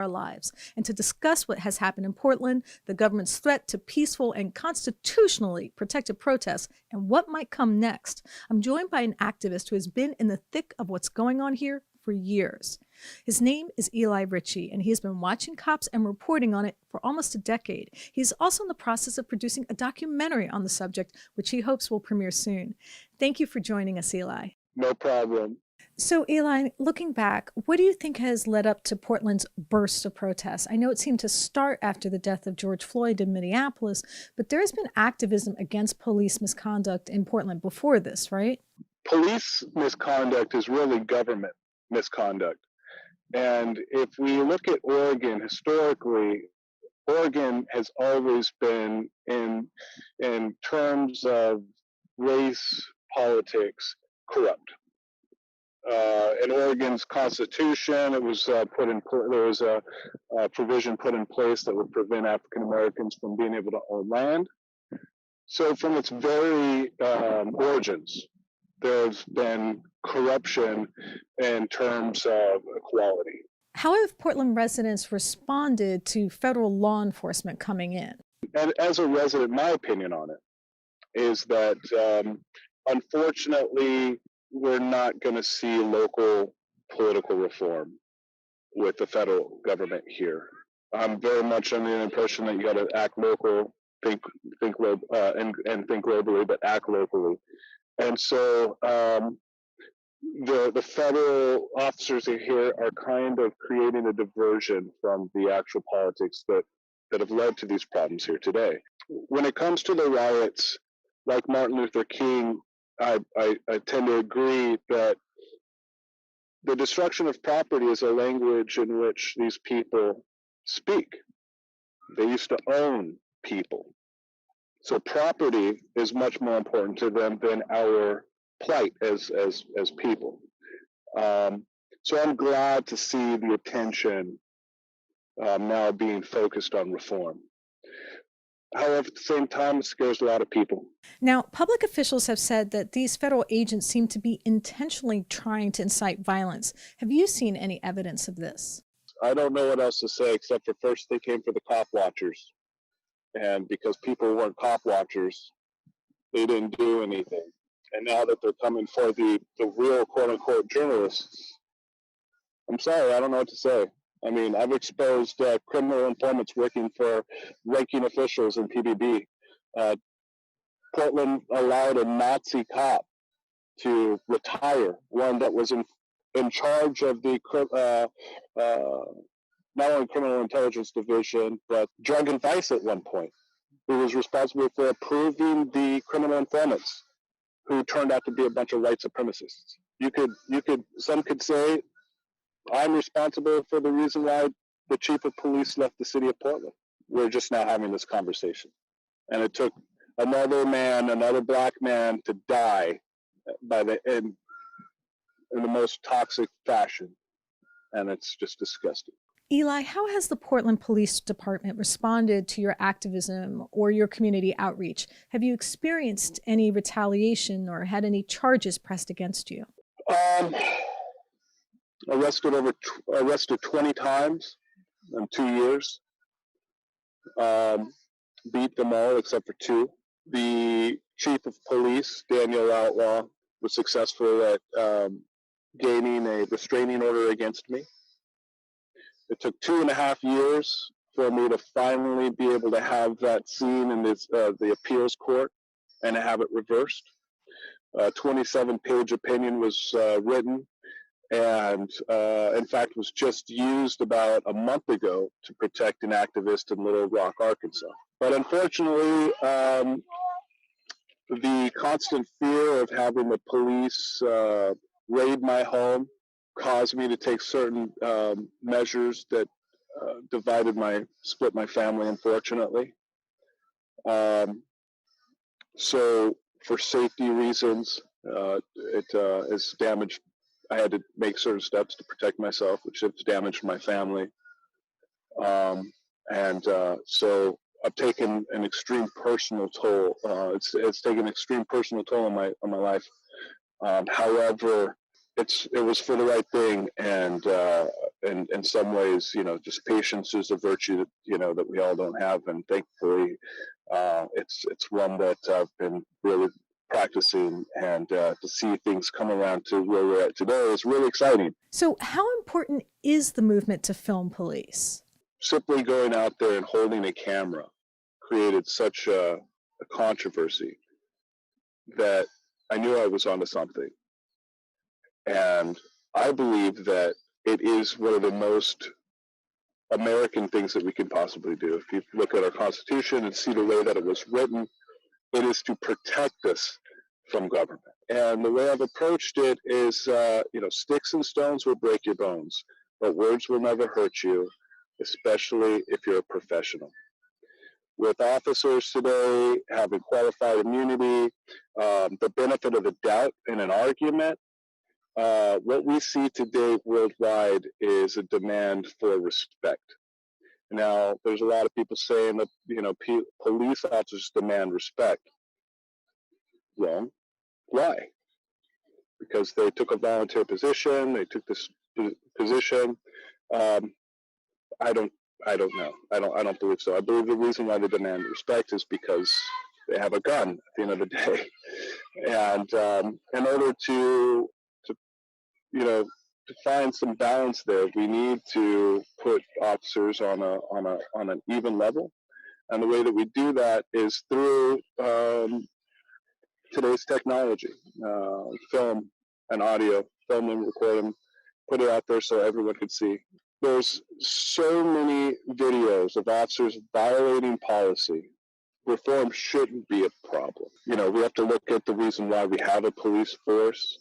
our lives. And to discuss what has happened in Portland, the government's threat to peaceful and constitutionally protected protests, and what might come next, I'm joined by an activist who has been in the thick of what's going on here for years. His name is Richey, and he has been watching cops and reporting on it for almost a decade. He's also in the process of producing a documentary on the subject, which he hopes will premiere soon. Thank you for joining us, Eli. No problem. So, Eli, looking back, what do you think has led up to Portland's burst of protests? I know it seemed to start after the death of George Floyd in Minneapolis, but there has been activism against police misconduct in Portland before this, right? Police misconduct is really government misconduct. And if we look at Oregon historically, Oregon has always been in terms of race politics corrupt. In Oregon's constitution, it was there was a provision put in place that would prevent African Americans from being able to own land. So from its very origins, there's been corruption in terms of equality. How have Portland residents responded to federal law enforcement coming in? And as a resident, my opinion on it is that unfortunately, we're not going to see local political reform with the federal government here. I'm very much under the impression that you got to act local, think globally, but act locally. And so the federal officers here are kind of creating a diversion from the actual politics that have led to these problems here today. When it comes to the riots, like Martin Luther King, I tend to agree that the destruction of property is a language in which these people speak. They used to own people. So property is much more important to them than our plight as people. So I'm glad to see the attention now being focused on reform. However, at the same time, it scares a lot of people. Now, public officials have said that these federal agents seem to be intentionally trying to incite violence. Have you seen any evidence of this? I don't know what else to say, except for first they came for the cop watchers. And because people weren't cop watchers, they didn't do anything. And now that they're coming for the real quote-unquote journalists, I'm sorry, I don't know what to say. I mean, I've exposed criminal informants working for ranking officials in PBB. Portland allowed a Nazi cop to retire, one that was in charge of the not only criminal intelligence division, but drug and vice at one point, who was responsible for approving the criminal informants, who turned out to be a bunch of white supremacists. Some could say, I'm responsible for the reason why the chief of police left the city of Portland. We're just now having this conversation. And it took another black man to die in the most toxic fashion. And it's just disgusting. Eli, how has the Portland Police Department responded to your activism or your community outreach? Have you experienced any retaliation or had any charges pressed against you? Arrested 20 times in 2 years. Beat them all except for 2. The chief of police, Daniel Outlaw, was successful at gaining a restraining order against me. It took 2.5 years for me to finally be able to have that seen in the appeals court and have it reversed. A 27-page opinion was written, and in fact was just used about a month ago to protect an activist in Little Rock, Arkansas. But unfortunately, the constant fear of having the police raid my home caused me to take certain measures that split my family, unfortunately. So for safety reasons, it has damaged. I had to make certain steps to protect myself, which has damaged my family. So I've taken an extreme personal toll. It's taken an extreme personal toll on my life. However, it was for the right thing, and in some ways, just patience is a virtue that that we all don't have, and thankfully, it's one that I've been really practicing, and to see things come around to where we're at today is really exciting. So, how important is the movement to film police? Simply going out there and holding a camera created such a controversy that I knew I was onto something. And I believe that it is one of the most American things that we can possibly do. If you look at our Constitution and see the way that it was written, it is to protect us from government. And the way I've approached it is, sticks and stones will break your bones, but words will never hurt you, especially if you're a professional. With officers today having qualified immunity, the benefit of the doubt in an argument, what we see today worldwide is a demand for respect. Now, there's a lot of people saying that police officers demand respect. Wrong. Why? Because they took a volunteer position. They took this position. I don't know. I don't believe so. I believe the reason why they demand respect is because they have a gun at the end of the day, and in order to find some balance there, we need to put officers on an even level, and the way that we do that is through today's technology, film and audio, film and record them, put it out there so everyone could see. There's so many videos of officers violating policy. Reform shouldn't be a problem. We have to look at the reason why we have a police force.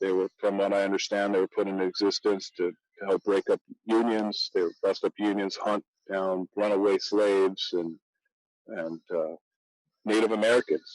They were, from what I understand, they were put into existence to help break up unions. They would bust up unions, hunt down runaway slaves and Native Americans.